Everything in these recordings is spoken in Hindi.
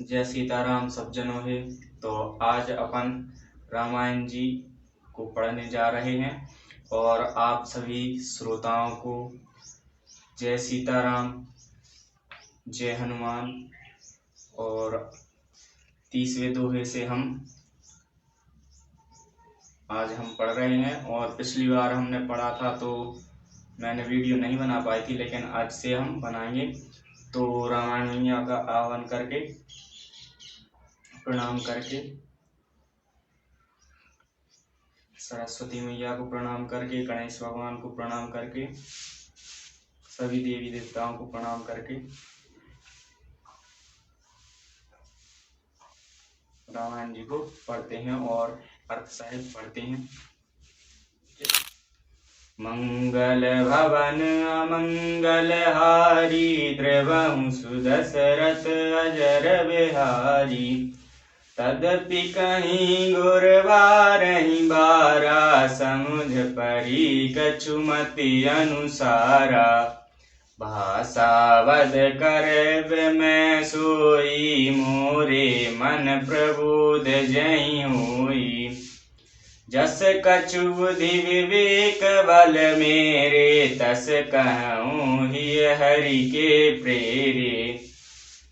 जय सीताराम सब जनों है। तो आज अपन रामायण जी को पढ़ने जा रहे हैं और आप सभी श्रोताओं को जय सीताराम, जय हनुमान। और 30वें दोहे से आज हम पढ़ रहे हैं। और पिछली बार हमने पढ़ा था तो मैंने वीडियो नहीं बना पाई थी, लेकिन आज से हम बनाएंगे। तो रामायण मैया का आह्वान करके, प्रणाम करके, सरस्वती मैया को प्रणाम करके, गणेश भगवान को प्रणाम करके, सभी देवी देवताओं को प्रणाम करके रामायण जी को पढ़ते हैं और अर्थ सहित पढ़ते हैं। मंगल भवन अमंगल हारी, द्रवहु सुदशरथ अजर बिहारी। तदपि कहीं गुर बारहि बारा, समुझ परी कछु मति अनुसारा। भाषावद कर मैं सोई, मोरे मन प्रबोध जहि होई। जस कछु बुद्धि विवेक बल मेरे, तस कहूँ ही हरि के प्रेरे।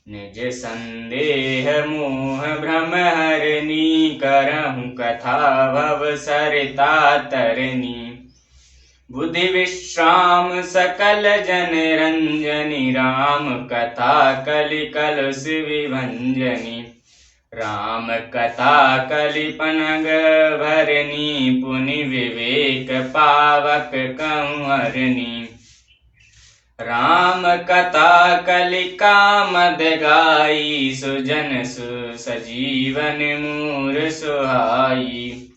निज संदेह मोह भ्रम हरनी, करहूँ कथा भव सरिता तरनी। बुद्धि विश्राम सकल जन रंजनी, राम कथा कलि कलुष विभंजनी। राम कथा कलिपनग भरनी, पुनि विवेक पावक कंवरनी। राम कथा कलि कामद गाई, सुजन सजीवन मूर सुहाई।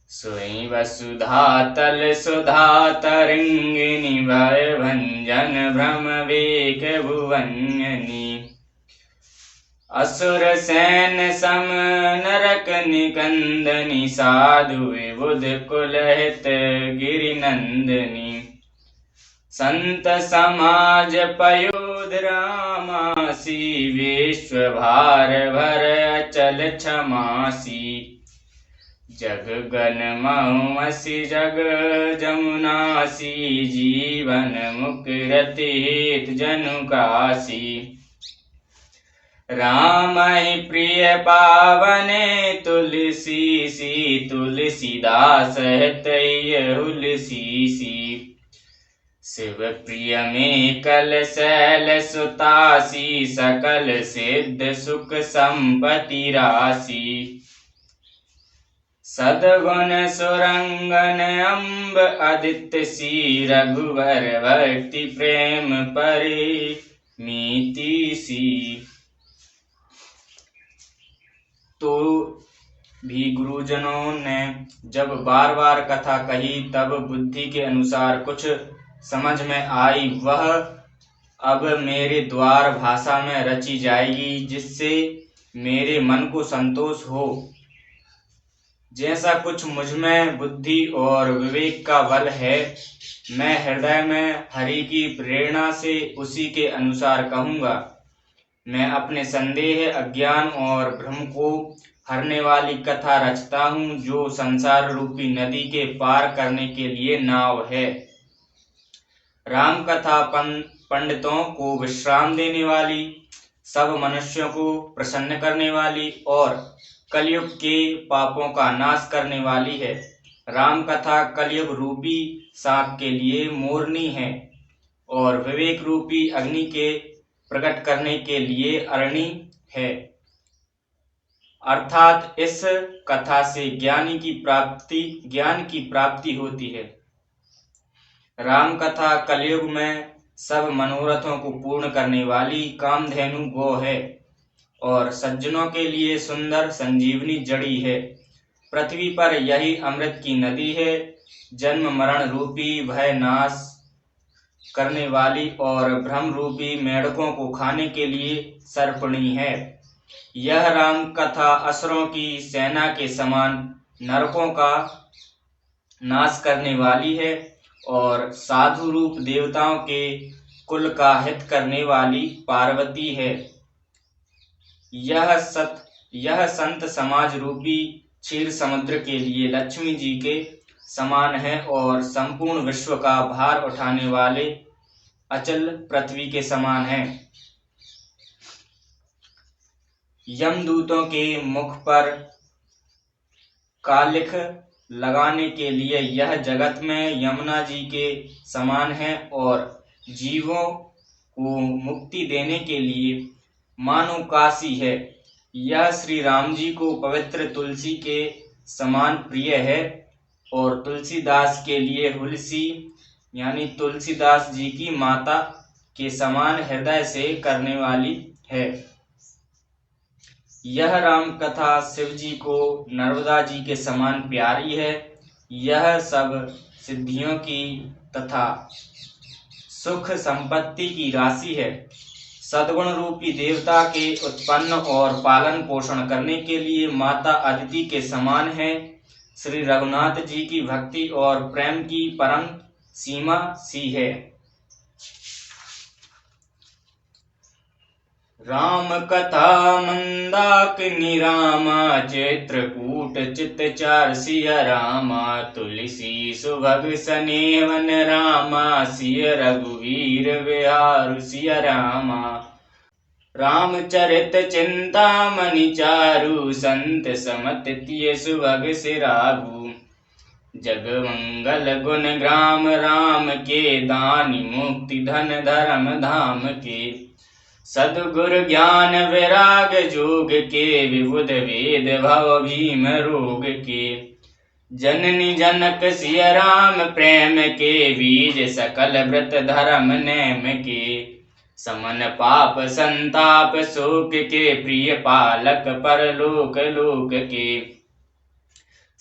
सोई वसुधा तल सुधा तरंगिनी, भय भंजन भ्रम वेक भुवन्यनी। असुर सैन सम नरक निकंदनी, साधु विबुध कुल हित गिरि नंदनी। संत समाज पयोध रामासी, विश्व भार भर अचल क्षमासी। जग गण मौमसी जग जमुनासी, जीवन मुक्ति हित जनु कासी। राम ही प्रिय पावने तुलसी सी, तुलसीदास हित हुलसीसी। शिव प्रिय में कल शैल सुतासी, सकल सिद्ध सुख संपत्ति राशि। सदगुण सुरंगन अम्ब आदित्य सी, रघुवर भक्ति प्रेम परिमीति सी। तो भी गुरुजनों ने जब बार बार कथा कही तब बुद्धि के अनुसार कुछ समझ में आई, वह अब मेरे द्वार भाषा में रची जाएगी, जिससे मेरे मन को संतोष हो। जैसा कुछ मुझ में बुद्धि और विवेक का बल है, मैं हृदय में हरि की प्रेरणा से उसी के अनुसार कहूँगा। मैं अपने संदेह, अज्ञान और भ्रम को हरने वाली कथा रचता हूँ, जो संसार रूपी नदी के पार करने के लिए नाव है। राम कथा पंडितों को विश्राम देने वाली, सब मनुष्यों को प्रसन्न करने वाली और कलयुग के पापों का नाश करने वाली है। राम कथा कलयुग रूपी सांप के लिए मोरनी है और विवेक रूपी अग्नि के प्रकट करने के लिए अरणी है। अर्थात इस कथा से ज्ञान की प्राप्ति होती है। राम कथा कलयुग में सब मनोरथों को पूर्ण करने वाली कामधेनु गो है और सज्जनों के लिए सुंदर संजीवनी जड़ी है। पृथ्वी पर यही अमृत की नदी है, जन्म मरण रूपी भय नाश करने वाली और भ्रम रूपी मेढकों को खाने के लिए सर्पणी है। यह राम कथा असुरों की सेना के समान नरकों का नाश करने वाली है और साधु रूप देवताओं के कुल का हित करने वाली पार्वती है। यह संत समाज रूपी क्षीर समुद्र के लिए लक्ष्मी जी के समान है और संपूर्ण विश्व का भार उठाने वाले अचल पृथ्वी के समान है। यमदूतों के मुख पर कालिख लगाने के लिए यह जगत में यमुना जी के समान है और जीवों को मुक्ति देने के लिए मानो काशी है। यह श्री राम जी को पवित्र तुलसी के समान प्रिय है और तुलसीदास के लिए हुलसी यानी तुलसीदास जी की माता के समान हृदय से करने वाली है। यह राम कथा शिव जी को नर्मदा जी के समान प्यारी है। यह सब सिद्धियों की तथा सुख संपत्ति की राशि है। सद्गुण रूपी देवता के उत्पन्न और पालन पोषण करने के लिए माता अदिति के समान है। श्री रघुनाथ जी की भक्ति और प्रेम की परम सीमा सी है। राम कथा मंदाकिनी रामा चित्रकूट चित्तचार सिया रामा तुलसी सुभग सनेवन रामा सिय रघुवीर विहार सिया रामा रामचरित चिंतामणि चारु संत समतिय सुभग सिरागु जग मंगल गुण ग्राम राम के दानी मुक्ति धन धर्म धाम के सद्गुरु ज्ञान वैराग जोग के विबुध वेद भव भीम रोग के जननी जनक सिया राम प्रेम के बीज सकल व्रत धर्म नेम के समन पाप संताप शोक के प्रिय पालक परलोक लोक के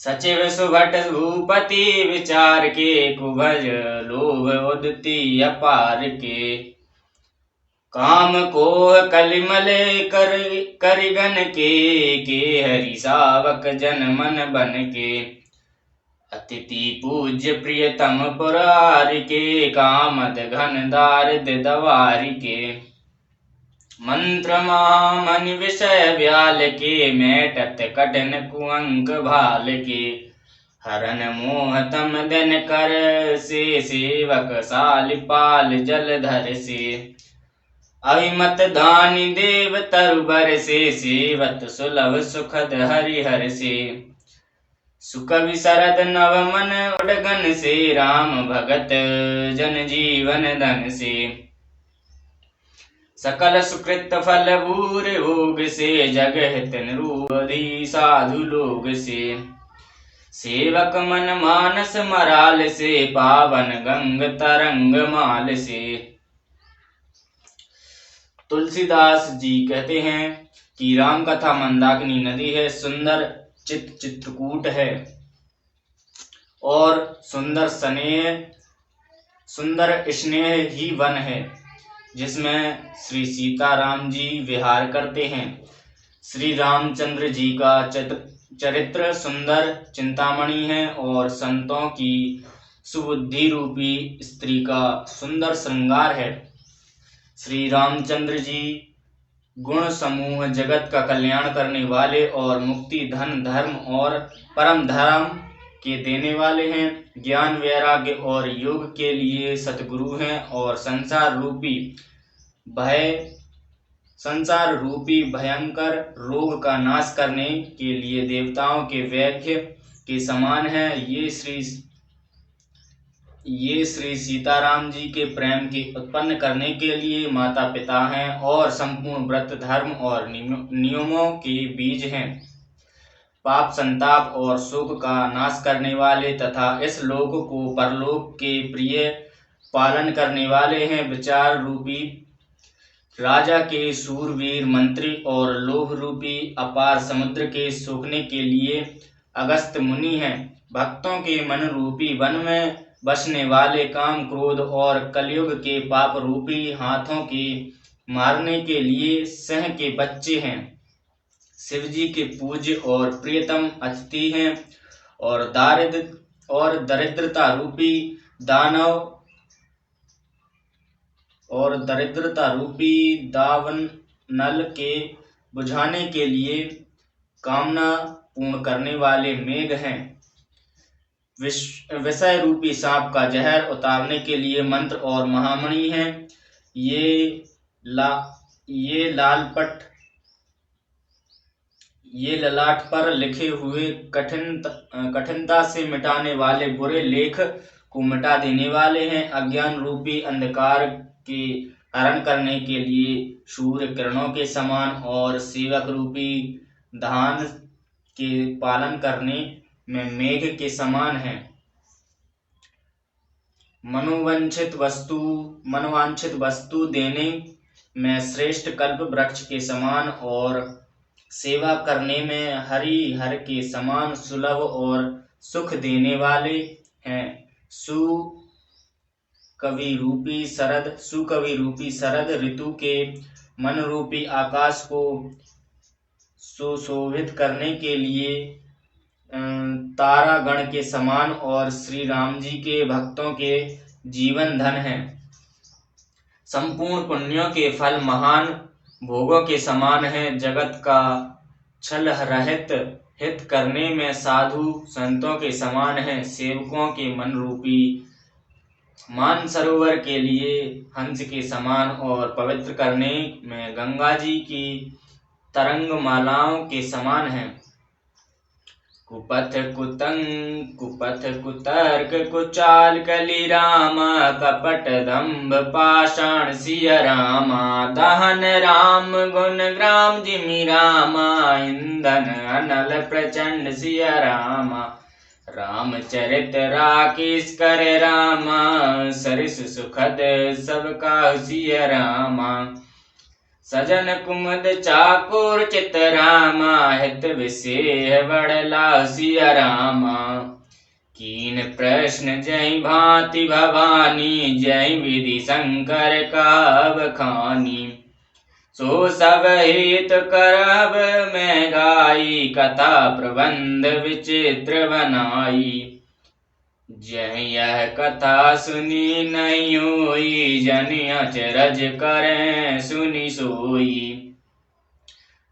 सचिव सुभट भूपति विचार के कुभज लोभ उदती अपार के काम कोह कलिमले करिगन के हरि सावक जन मन बन के अतिथि पूज्य प्रियतम पुरार के कामद घन दारिद दवार के मंत्र महामनि विषय व्याल के मेटत कठिन कुअंक भाल के हरन मोह तम दिन कर से सेवक सालिपाल जलधर से अभिमत दानी देव तरुबर से सेवत सुलभ सुखद हरिहर से सुकवि शरद नव मन उडगन से राम भगत जन जीवन धन से सकल सुकृत फल भूर भोग से जग हित निरूपधी साधु लोग से सेवक मन मानस मराल से पावन गंग तरंग माल से। तुलसीदास जी कहते हैं कि राम कथा मंदाकिनी नदी है, सुंदर चित्रकूट है और सुंदर स्नेह ही वन है जिसमें श्री सीताराम जी विहार करते हैं। श्री रामचंद्र जी का चरित्र सुंदर चिंतामणि है और संतों की सुबुद्धि रूपी स्त्री का सुंदर श्रृंगार है। श्री रामचंद्र जी गुण समूह जगत का कल्याण करने वाले और मुक्ति धन धर्म और परम धर्म के देने वाले हैं। ज्ञान वैराग्य और योग के लिए सतगुरु हैं और संसार रूपी भयंकर रोग का नाश करने के लिए देवताओं के वैद्य के समान है। ये श्री सीताराम जी के प्रेम की उत्पन्न करने के लिए माता पिता हैं और संपूर्ण व्रत धर्म और नियमों के बीज हैं। पाप संताप और शोक का नाश करने वाले तथा इस लोक को परलोक के प्रिय पालन करने वाले हैं। विचार रूपी राजा के सूरवीर मंत्री और लोभ रूपी अपार समुद्र के सोखने के लिए अगस्त मुनि हैं। भक्तों के मन रूपी वन में बसने वाले काम क्रोध और कलयुग के पाप रूपी हाथों के मारने के लिए सिंह के बच्चे हैं। शिव जी के पूज्य और प्रियतम अतिथि हैं और दरिद्रता रूपी दावानल के बुझाने के लिए कामना पूर्ण करने वाले मेघ हैं। विषय रूपी सांप का जहर उतारने के लिए मंत्र और महामणि हैं। ये ललाट पर लिखे हुए कठिनता से मिटाने वाले बुरे लेख को मिटा देने वाले हैं। अज्ञान रूपी अंधकार के हरण करने के लिए सूर्य किरणों के समान और सेवक रूपी धान के पालन करने में मेघ के समान है। मनोवांछित वस्तु देने में श्रेष्ठ कल्प वृक्ष के समान और सेवा करने में हरिहर के समान सुलभ और सुख देने वाले हैं। सुकवि रूपी शरद ऋतु के मन रूपी आकाश को सुशोभित करने के लिए तारागण के समान और श्री राम जी के भक्तों के जीवन धन है। संपूर्ण पुण्यों के फल महान भोगों के समान है। जगत का छल रहित हित करने में साधु संतों के समान है। सेवकों के मन रूपी मानसरोवर के लिए हंस के समान और पवित्र करने में गंगा जी की तरंगमालाओं के समान है। कुपथ कुतर्क कुचाल कली रामा कपट दंभ पाषाण सिय रामा दहन राम गुण ग्राम जिमि रामा इंधन अनल प्रचंड सिय रामा रामचरित राकेश कर रामा सरिस सुखद सब का सिय रामा सजन कुमुद चाकुर चित रामा हित विषय बड़ला सिय रामा कीन प्रश्न जय भांति भवानी जय विधि शंकर का बखानी सो सब हित करब मैं गाई कथा प्रबंध विचित्र बनाई जय यह कथा सुनी नहीं हुई जन अचरज करें सुनी सोई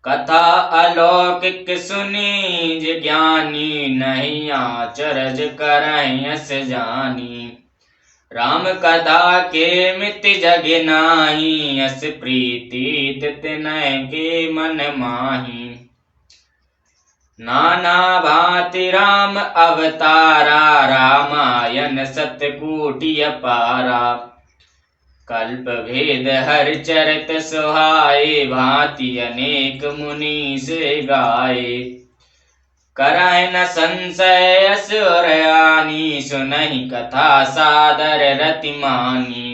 कथा अलौकिक सुनी ज्ञानी नहीं आचरज करें यस जानी राम कथा के मित जग नाही यस प्रीति तित नय के मन माही नाना भांति राम अवतारा रामायण सतकोटि अपारा कल्प भेद हर चरित सुहाए भांति अनेक मुनि से गाए कराय न संशय असुरयानी सुनहि कथा सादर रतिमानी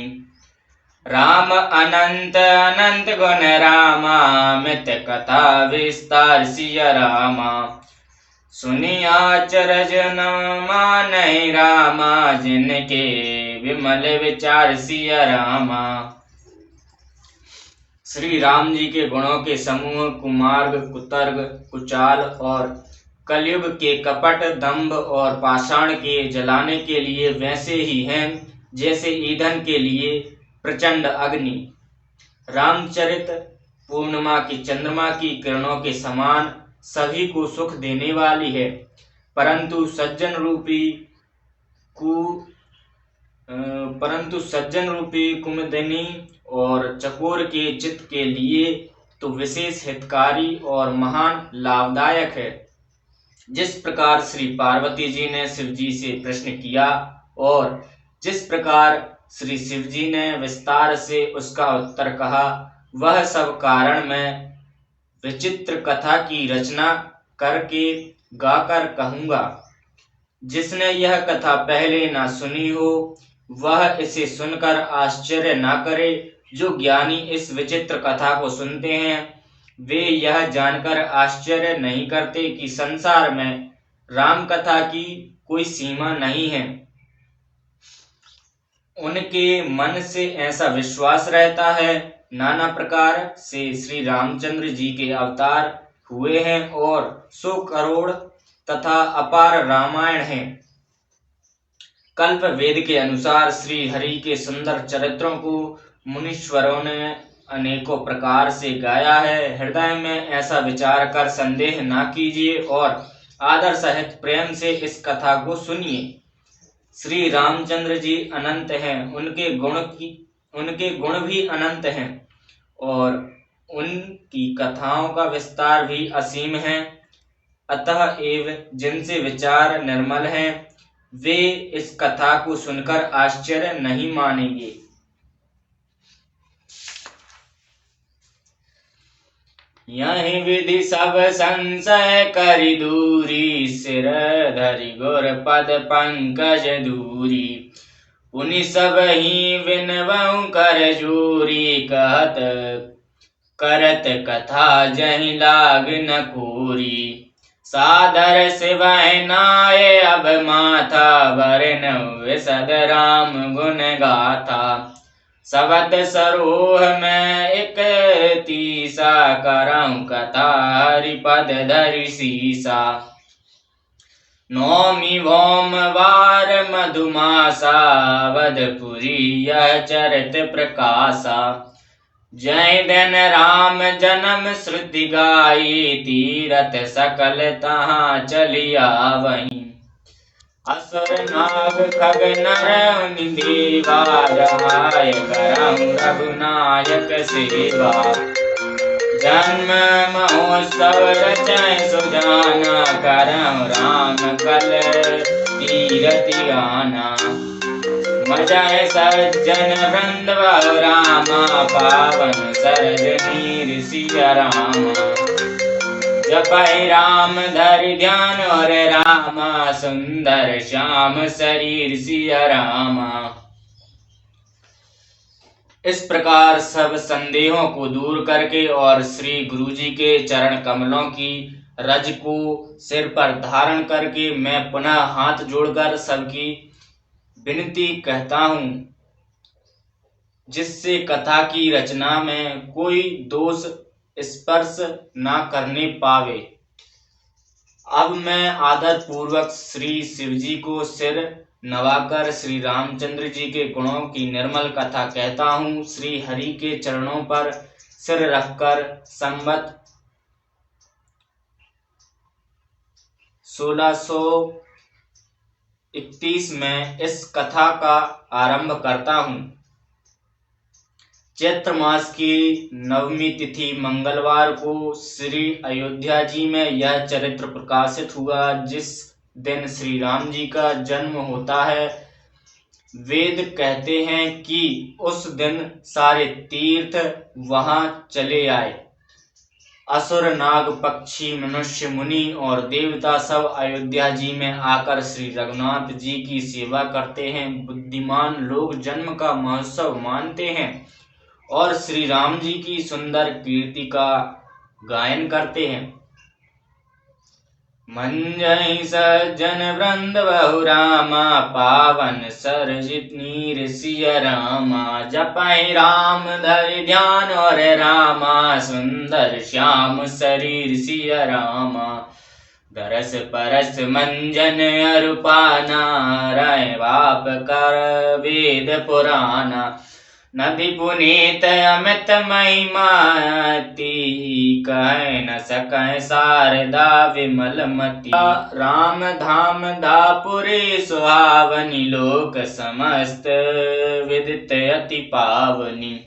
राम अनंत अनंत गुण रामा मित कथा विस्तार सिय रामा सुनिया आचरज न मानहि रामा जिनके विमल विचार सिय रामा। श्री राम जी के गुणों के समूह कुमार्ग कुतर्ग कुचाल और कलयुग के कपट दंभ और पाषाण के जलाने के लिए वैसे ही हैं जैसे ईंधन के लिए प्रचंड अग्नि। रामचरित पूर्णिमा की चंद्रमा की किरणों के समान सभी को सुख देने वाली है, परंतु सज्जन रूपी कुमुदिनी और चकोर के चित्त के लिए तो विशेष हितकारी और महान लाभदायक है। जिस प्रकार श्री पार्वती जी ने शिव जी से प्रश्न किया और जिस प्रकार श्री शिव जी ने विस्तार से उसका उत्तर कहा, वह सब कारण मैं विचित्र कथा की रचना करके गाकर कहूँगा। जिसने यह कथा पहले ना सुनी हो वह इसे सुनकर आश्चर्य ना करे। जो ज्ञानी इस विचित्र कथा को सुनते हैं वे यह जानकर आश्चर्य नहीं करते कि संसार में राम कथा की कोई सीमा नहीं है। उनके मन से ऐसा विश्वास रहता है नाना प्रकार से श्री रामचंद्र जी के अवतार हुए हैं और 100 करोड़ तथा अपार रामायण हैं। कल्प वेद के अनुसार श्री हरि के सुंदर चरित्रों को मुनीश्वरों ने अनेकों प्रकार से गाया है। हृदय में ऐसा विचार कर संदेह ना कीजिए और आदर सहित प्रेम से इस कथा को सुनिए। श्री रामचंद्र जी अनंत हैं, उनके गुण भी अनंत हैं और उनकी कथाओं का विस्तार भी असीम है। अतः एव जिनसे विचार निर्मल हैं वे इस कथा को सुनकर आश्चर्य नहीं मानेंगे। यही विधि सब संशय करि दूरी, सिर धरि गुर पद पंकज दूरी। पुनि सब ही विनवउ कर जोरी, कहत करत कथा जहि लाग न कोरी। सादर सिवै नाय अब माथा, बरनउ विशद राम गुण गाथा। सबत सरोह में एक तीसा, करऊं कथा हरिपद धरि सीसा। नौमी भौम वार मधुमासा, अवधपुरी यह चरित प्रकाशा। जय दिन राम जन्म श्रुति गाई, तीरथ सकल तहाँ चलिया वहीं। असुर नाग खग नर मुनि देवा, रहाय करऊं रघुनायक सेवा। जन्म महोत्सव रचय सुजाना, करऊं राम कल तीरथ गाना। मजय सज्जन वृंद बहु रामा, पावन सरजनी सिया रामा। जपै राम धरि ध्यान और रामा, सुंदर श्याम शरीर सिया रामा। इस प्रकार सब संदेहों को दूर करके और श्री गुरुजी के चरण कमलों की रज को सिर पर धारण करके मैं पुनः हाथ जोड़कर सबकी विनती कहता हूँ, जिससे कथा की रचना में कोई दोष स्पर्श ना करने पावे। अब मैं आदर पूर्वक श्री शिवजी को सिर नवाकर श्री रामचंद्र जी के गुणों की निर्मल कथा कहता हूँ। श्री हरि के चरणों पर सिर रखकर संवत 1631 में इस कथा का आरंभ करता हूँ। चैत्र मास की नवमी तिथि मंगलवार को श्री अयोध्या जी में यह चरित्र प्रकाशित हुआ, जिस दिन श्री राम जी का जन्म होता है। वेद कहते हैं कि उस दिन सारे तीर्थ वहां चले आए। असुर नाग पक्षी मनुष्य मुनि और देवता सब अयोध्या जी में आकर श्री रघुनाथ जी की सेवा करते हैं। बुद्धिमान लोग जन्म का महोत्सव मानते हैं और श्री राम जी की सुंदर कीर्ति का गायन करते हैं। मंजहि सज्जन वृंद बहु रामा, पावन सरजित नीर सिय रामा। जपै राम धरि ध्यान और रामा, सुंदर श्याम शरीर सिय रामा। दरस परस मंजन अरुपाना, रय बाप कर वेद पुराना। नदी पुनीत अमित महिमा, कह न सकै शारदा विमल मति। राम धाम धापुरी सुहावनी, लोक समस्त विदित अति पावनी।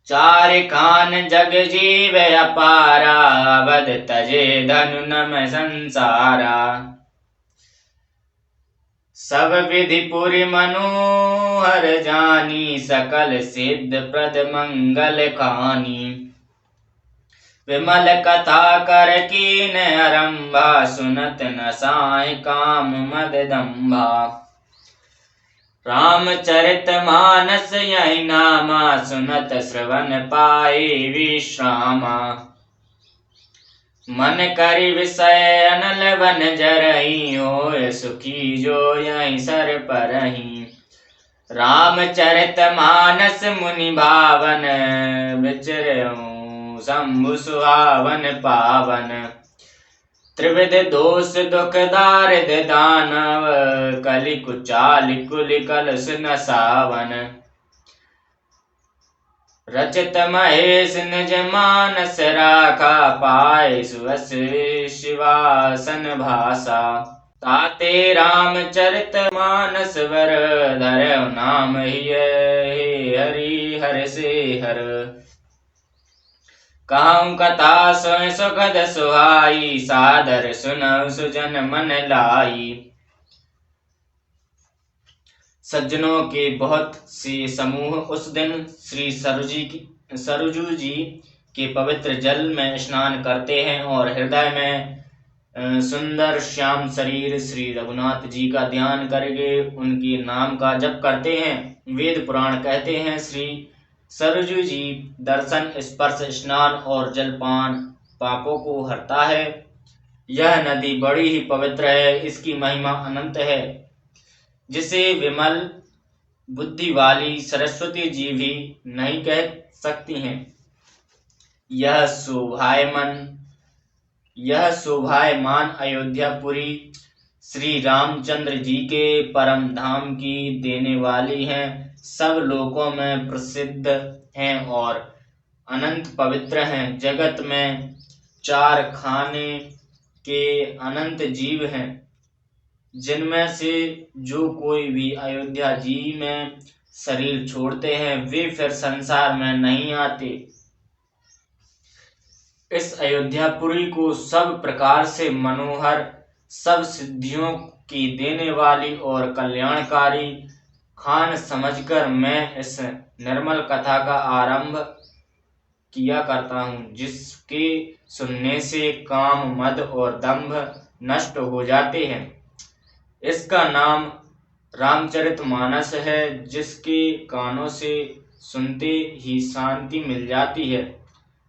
चार खान जग जीव अपारा, अवध तजे धनु नम संसारा। सब विधि पुरि मनोहर जानी, सकल सिद्ध प्रद मंगल खानी। विमल कथा कर कीन आरंभा, सुनत न साय काम मद दंभा। रामचरित मानस यही नामा, सुनत श्रवण पाए विश्रामा। मन करि विषय अनल बन जरहि, होय सुखी जो यहीं सर परहि। रामचरित मानस मुनि भावन, विचरऊं शंभु सुहावन पावन। त्रिविध दोष दुख दारिद दानव, कलि कुचाल कुल कलश न सावन। रचित महेश निज मानस राखा, पाए सुअस शिवासन भाषा। ताते रामचरित मानस वर, धरौ नाम हे हरि हर से हर। कहूँ कथा सोय सुखद सुहाई, सादर सुनौ सुजन मन लाई। सज्जनों के बहुत से समूह उस दिन श्री सरजू जी के पवित्र जल में स्नान करते हैं और हृदय में सुंदर श्याम शरीर श्री रघुनाथ जी का ध्यान करके उनके नाम का जप करते हैं। वेद पुराण कहते हैं श्री सरजू जी दर्शन, स्पर्श, स्नान और जलपान पापों को हरता है। यह नदी बड़ी ही पवित्र है, इसकी महिमा अनंत है, जिसे विमल बुद्धि वाली सरस्वती जी भी नहीं कह सकती हैं। यह शोभायमान अयोध्यापुरी श्री रामचंद्र जी के परम धाम की देने वाली हैं, सब लोकों में प्रसिद्ध हैं और अनंत पवित्र हैं। जगत में 4 खाने के अनंत जीव हैं, जिनमें से जो कोई भी अयोध्या जी में शरीर छोड़ते हैं वे फिर संसार में नहीं आते। इस अयोध्यापुरी को सब प्रकार से मनोहर, सब सिद्धियों की देने वाली और कल्याणकारी खान समझकर मैं इस निर्मल कथा का आरंभ किया करता हूँ, जिसके सुनने से काम, मद और दंभ नष्ट हो जाते हैं। इसका नाम रामचरितमानस है, जिसके कानों से सुनते ही शांति मिल जाती है।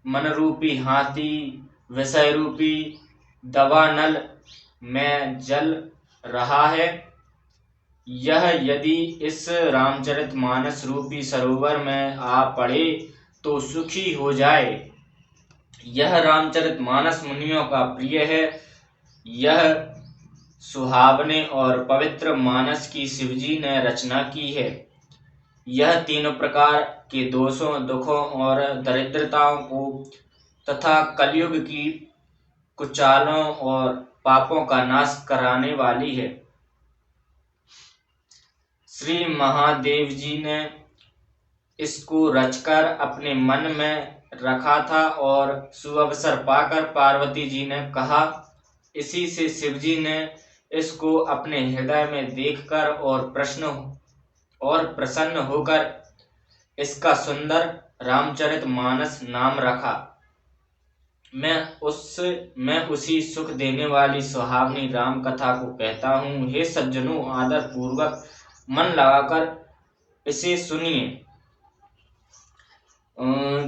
मन रूपी हाथी विषय रूपी दवानल में जल रहा है। यह यदि इस रामचरितमानस रूपी सरोवर में आ पड़े तो सुखी हो जाए। यह रामचरितमानस मुनियों का प्रिय है। यह सुहावने और पवित्र मानस की शिवजी ने रचना की है। यह 3 प्रकार के दोषों, दुखों और दरिद्रताओं को तथा कलयुग की कुचालों और पापों का नाश कराने वाली है। श्री महादेव जी ने इसको रचकर अपने मन में रखा था और सुअवसर पाकर पार्वती जी ने कहा। इसी से शिवजी ने इसको अपने हृदय में देखकर और प्रसन्न होकर इसका सुंदर रामचरितमानस नाम रखा। मैं उसी सुख देने वाली सुहावनी राम कथा को कहता हूँ। हे सज्जनों, आदर पूर्वक मन लगाकर इसे सुनिए।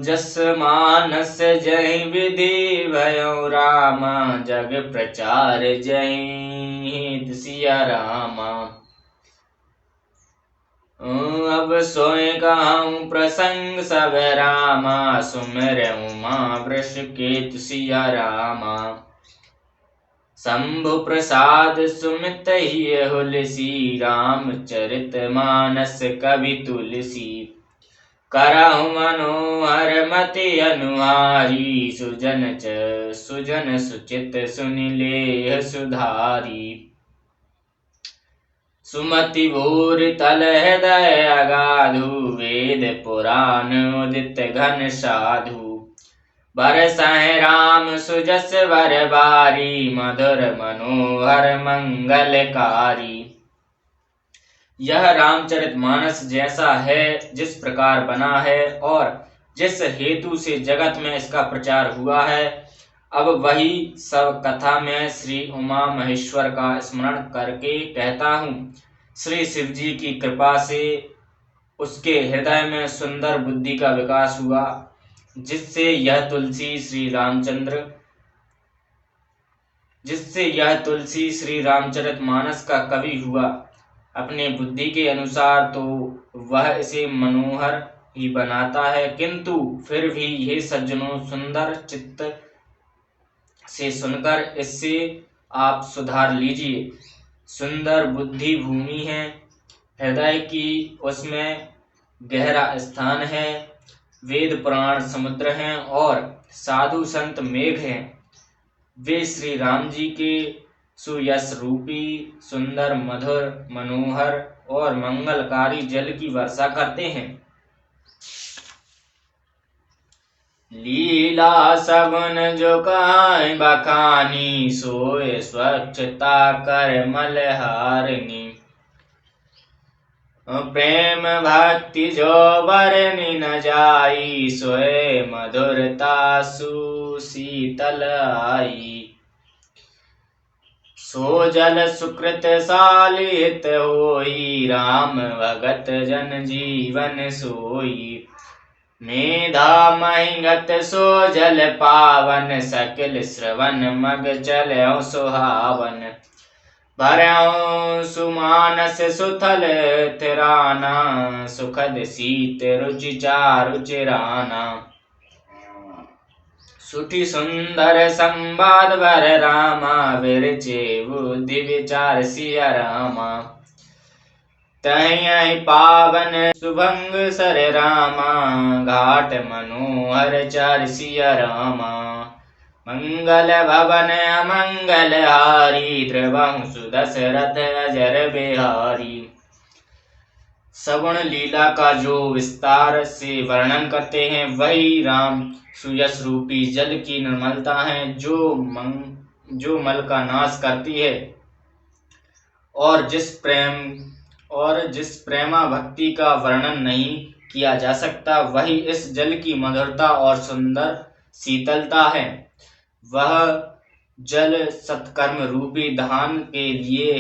जस मानस जय विधि भयो रामा, जग प्रचार जय हित सिया रामा। अब सोए गाऊं प्रसंग सब रामा, सुमिरऊं मां वृष केतु सिया रामा। शंभु प्रसाद सुमित ही हुलसी, रामचरित मानस कवि तुलसी। करहु मनोहर मति अनुहारी, सुजन सुचित सुनि लेह सुधारी। सुमति भूर तल हृदय अगाधु, वेद पुराण उदित घन साधु। बरसहि राम सुजस वर बारी, मधुर मनोहर मंगलकारी। यह रामचरितमानस जैसा है, जिस प्रकार बना है और जिस हेतु से जगत में इसका प्रचार हुआ है, अब वही सब कथा में श्री उमा महेश्वर का स्मरण करके कहता हूँ। श्री शिवजी की कृपा से उसके हृदय में सुंदर बुद्धि का विकास हुआ, जिससे यह तुलसी श्री रामचरितमानस का कवि हुआ। अपने बुद्धि के अनुसार तो वह इसे मनोहर ही बनाता है, किंतु फिर भी हे सज्जनों, सुंदर चित्त से सुनकर इससे आप सुधार लीजिए। सुंदर बुद्धि भूमि है, हृदय की उसमें गहरा स्थान है। वेद पुराण समुद्र हैं और साधु संत मेघ हैं। वे श्री राम जी के सुयश रूपी सुंदर मधुर मनोहर और मंगलकारी जल की वर्षा करते हैं। लीला सगुन जो काय बखानी, सोए स्वच्छता कर मलहारिणी। प्रेम भक्ति जो बरनी न जाई, सोए मधुरता सुशीतल आई। सो जल सुकृत सालित होई, राम भगत जन जीवन सोई। मेधा महिंगत सो जल पावन, सकल श्रवण मग चलो सुहावन। भरऊं सुमानस सुथल तिराना, सुखद शीत रुचि चारु चिराना। सुठी सुंदर संवाद वर रामा, विरचे बुद्धि विचार सिया रामा। तहीं पावन सुभंग सर रामा, घाट मनोहर चार सिया रामा। मंगल भवन अमंगल हारी, द्रवहु सुदशरथ अजर बिहारी। सगुण लीला का जो विस्तार से वर्णन करते हैं, वही राम सुयश रूपी जल की निर्मलता है, जो मल का नाश करती है। और जिस प्रेमा भक्ति का वर्णन नहीं किया जा सकता, वही इस जल की मधुरता और सुंदर शीतलता है। वह जल सत्कर्म रूपी धान के लिए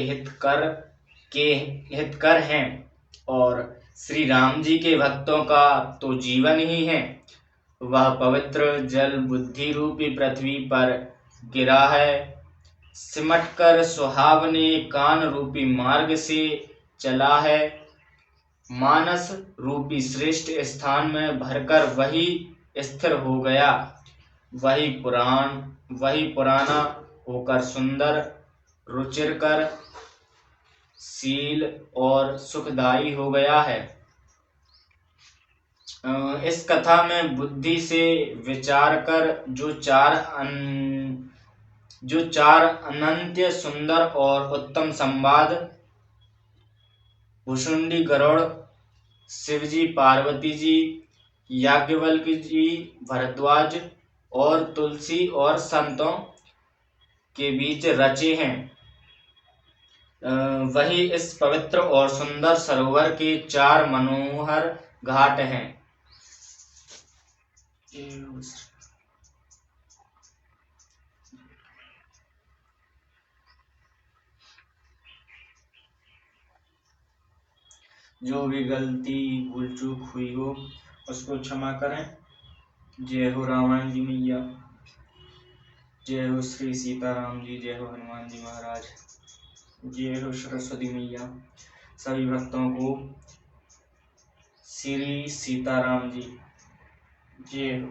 हितकर हैं और श्री राम जी के भक्तों का तो जीवन ही है। वह पवित्र जल बुद्धि रूपी पृथ्वी पर गिरा है, सिमटकर सुहावने कान रूपी मार्ग से चला है। मानस रूपी श्रेष्ठ स्थान में भरकर वही स्थिर हो गया। वही पुराना होकर सुंदर रुचिरकर शील और सुखदायी हो गया है। इस कथा में बुद्धि से विचार कर जो चार अनंत सुंदर और उत्तम संवाद भुषुंडी गरुड़, शिवजी पार्वती जी, याज्ञवल्क्य जी भरद्वाज और तुलसी और संतों के बीच रचे हैं, वही इस पवित्र और सुंदर सरोवर के चार मनोहर घाट हैं। जो भी गलती भूल चूक हुई हो उसको क्षमा करें। जय हो रामायण जी मैया, जय हो श्री सीताराम जी, जय हो हनुमान जी महाराज, जय हो सरस्वती मैया। सभी भक्तों को श्री सीताराम जी, जय हो।